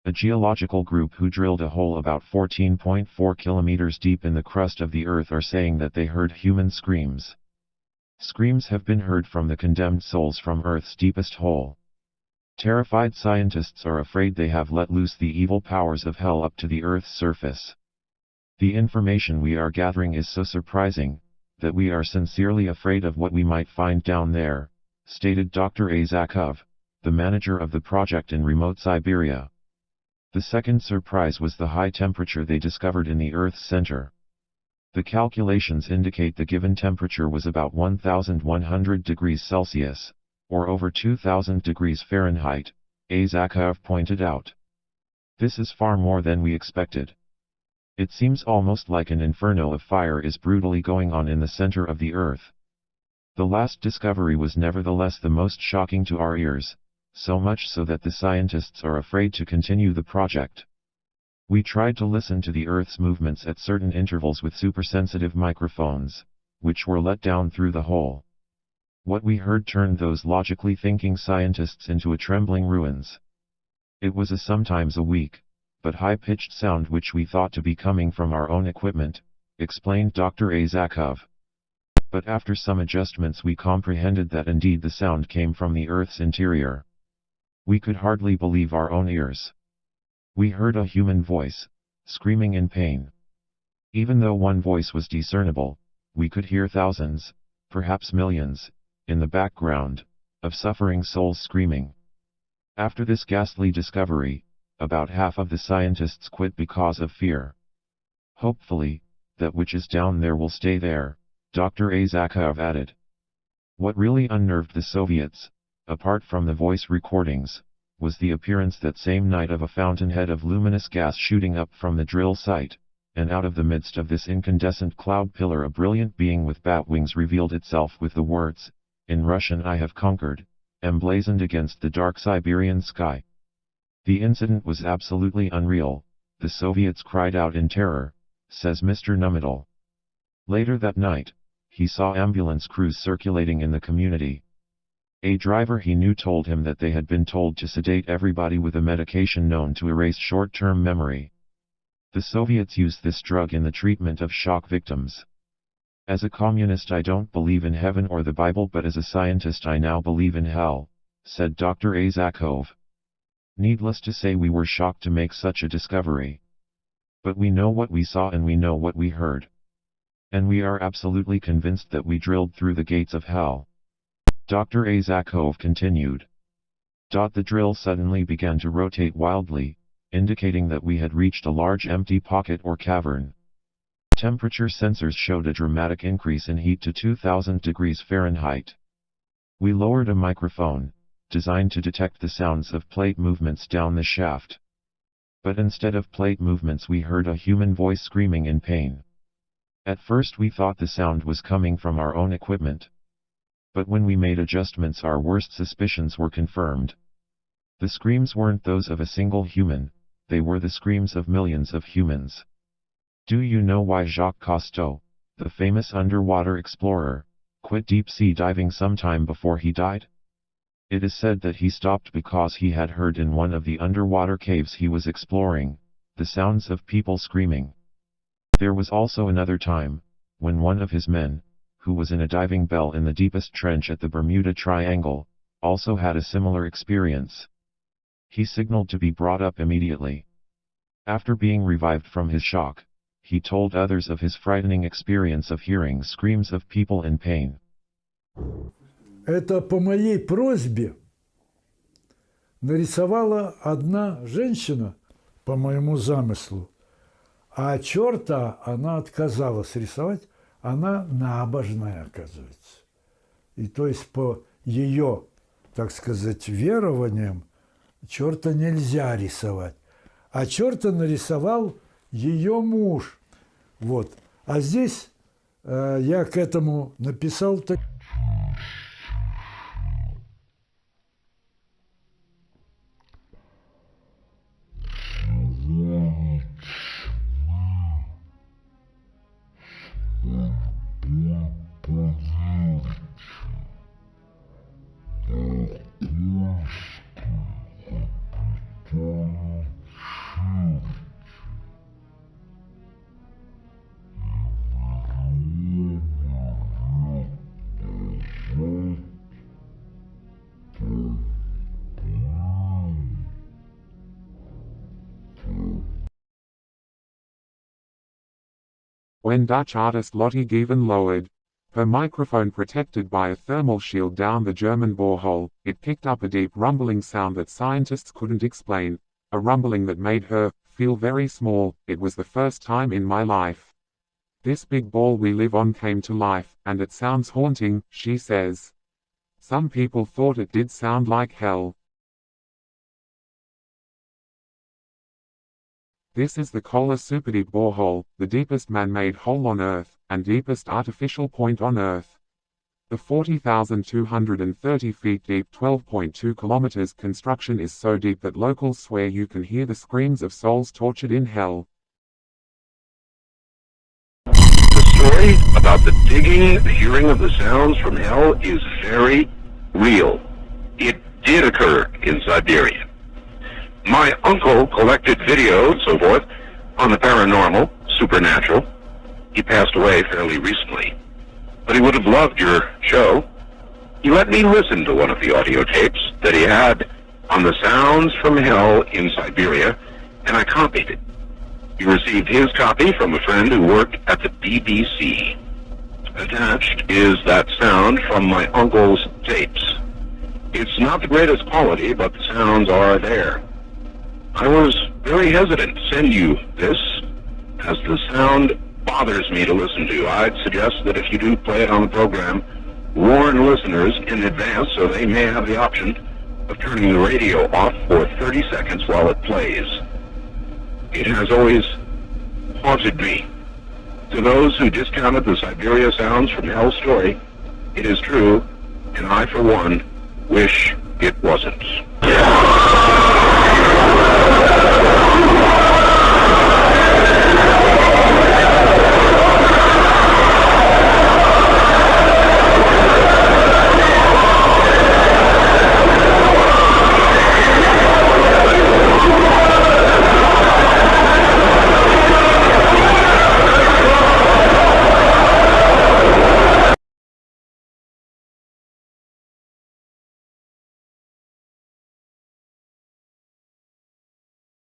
a geological group who drilled a hole about 14.4 kilometers deep in the crust of the Earth, are saying that they heard human screams. Screams have been heard from the condemned souls from Earth's deepest hole. Terrified scientists are afraid they have let loose the evil powers of hell up to the Earth's surface. The information we are gathering is so surprising, that we are sincerely afraid of what we might find down there, stated Dr. A. Zakov, the manager of the project in remote Siberia. The second surprise was the high temperature they discovered in the Earth's center. The calculations indicate the given temperature was about 1,100 degrees Celsius, or over 2,000 degrees Fahrenheit, A. Zakov pointed out. This is far more than we expected. It seems almost like an inferno of fire is brutally going on in the center of the Earth. The last discovery was nevertheless the most shocking to our ears, so much so that the scientists are afraid to continue the project. We tried to listen to the Earth's movements at certain intervals with supersensitive microphones, which were let down through the hole. What we heard turned those logically thinking scientists into a trembling ruins. It was a sometimes a weak, but high-pitched sound which we thought to be coming from our own equipment, explained Dr. A. Zakov. But after some adjustments we comprehended that indeed the sound came from the Earth's interior. We could hardly believe our own ears. We heard a human voice, screaming in pain. Even though one voice was discernible, we could hear thousands, perhaps millions, in the background, of suffering souls screaming. After this ghastly discovery, about half of the scientists quit because of fear. Hopefully, that which is down there will stay there, Dr. A. Zakov added. What really unnerved the Soviets, apart from the voice recordings, was the appearance that same night of a fountainhead of luminous gas shooting up from the drill site, and out of the midst of this incandescent cloud pillar a brilliant being with bat wings revealed itself with the words, in Russian "I have conquered," emblazoned against the dark Siberian sky. The incident was absolutely unreal, the Soviets cried out in terror, says Mr. Numidal. Later that night, he saw ambulance crews circulating in the community. A driver he knew told him that they had been told to sedate everybody with a medication known to erase short-term memory. The Soviets used this drug in the treatment of shock victims. As a communist I don't believe in heaven or the Bible, but as a scientist I now believe in hell, said Dr. A. Zakov. Needless to say we were shocked to make such a discovery. But we know what we saw and we know what we heard. And we are absolutely convinced that we drilled through the gates of hell. Dr. A. Zakov continued. The drill suddenly began to rotate wildly, indicating that we had reached a large empty pocket or cavern. Temperature sensors showed a dramatic increase in heat to 2000 degrees Fahrenheit. We lowered a microphone, designed to detect the sounds of plate movements down the shaft. But instead of plate movements we heard a human voice screaming in pain. At first we thought the sound was coming from our own equipment. But when we made adjustments our worst suspicions were confirmed. The screams weren't those of a single human, they were the screams of millions of humans. Do you know why Jacques Cousteau, the famous underwater explorer, quit deep-sea diving sometime before he died? It is said that he stopped because he had heard in one of the underwater caves he was exploring, the sounds of people screaming. There was also another time, when one of his men, who was in a diving bell in the deepest trench at the Bermuda Triangle, also had a similar experience. He signaled to be brought up immediately. After being revived from his shock, he told others of his frightening experience of hearing screams of people in pain. Это по моей просьбе нарисовала одна женщина, по моему замыслу, а черта она отказалась рисовать, она набожная, оказывается. И то есть по ее, так сказать, верованиям, черта нельзя рисовать. А черта нарисовал ее муж. Вот. А здесь я к этому написал так. When Dutch artist Lottie Given lowered her microphone protected by a thermal shield down the German borehole, it picked up a deep rumbling sound that scientists couldn't explain, a rumbling that made her feel very small. It was the first time in my life this big ball we live on came to life, and it sounds haunting, she says. Some people thought it did sound like hell. This is the Kola Superdeep borehole, the deepest man-made hole on Earth, and deepest artificial point on Earth. The 40,230 feet deep 12.2 kilometers construction is so deep that locals swear you can hear the screams of souls tortured in hell. The story about the digging, the hearing of the sounds from hell is very real. It did occur in Siberia. My uncle collected video and so forth on the paranormal, supernatural. He passed away fairly recently, but he would have loved your show. He let me listen to one of the audio tapes that he had on the sounds from hell in Siberia, and I copied it. He received his copy from a friend who worked at the BBC. Attached is that sound from my uncle's tapes. It's not the greatest quality, but the sounds are there. I was very hesitant to send you this, as the sound bothers me to listen to. I'd suggest that if you do play it on the program, warn listeners in advance so they may have the option of turning the radio off for 30 seconds while it plays. It has always haunted me. To those who discounted the Siberia sounds from hell story, it is true, and I, for one, wish it wasn't.